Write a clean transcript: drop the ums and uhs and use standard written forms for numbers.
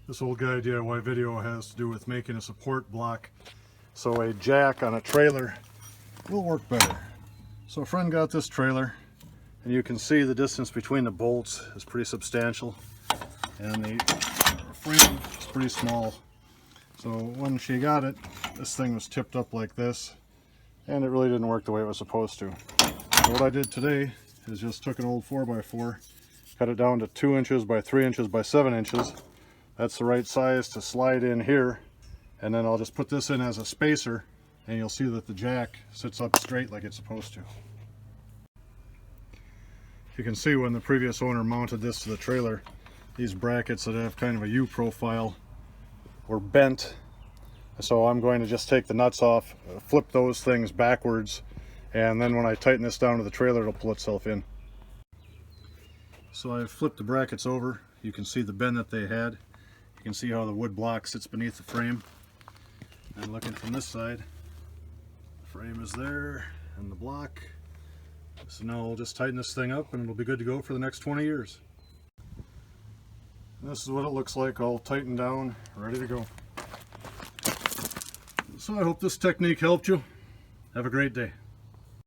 This old guy DIY video has to do with making a support block so a jack on a trailer will work better. So a friend got this trailer, and you can see the distance between the bolts is pretty substantial, and the frame is pretty small. So when she got it, this thing was tipped up like this, and it really didn't work the way it was supposed to. So what I did today is just took an old 4x4, cut it down to 2 inches by 3 inches by 7 inches. That's the right size to slide in here, and then I'll just put this in as a spacer, and you'll see that the jack sits up straight like it's supposed to. You can see when the previous owner mounted this to the trailer, these brackets that have kind of a U profile were bent. So I'm going to just take the nuts off, flip those things backwards, and then when I tighten this down to the trailer, it'll pull itself in. So I've flipped the brackets over. You can see the bend that they had. You can see how the wood block sits beneath the frame. And looking from this side, the frame is there and the block. So now I'll just tighten this thing up and it'll be good to go for the next 20 years. And this is what it looks like, all tightened down, ready to go. So I hope this technique helped you. Have a great day.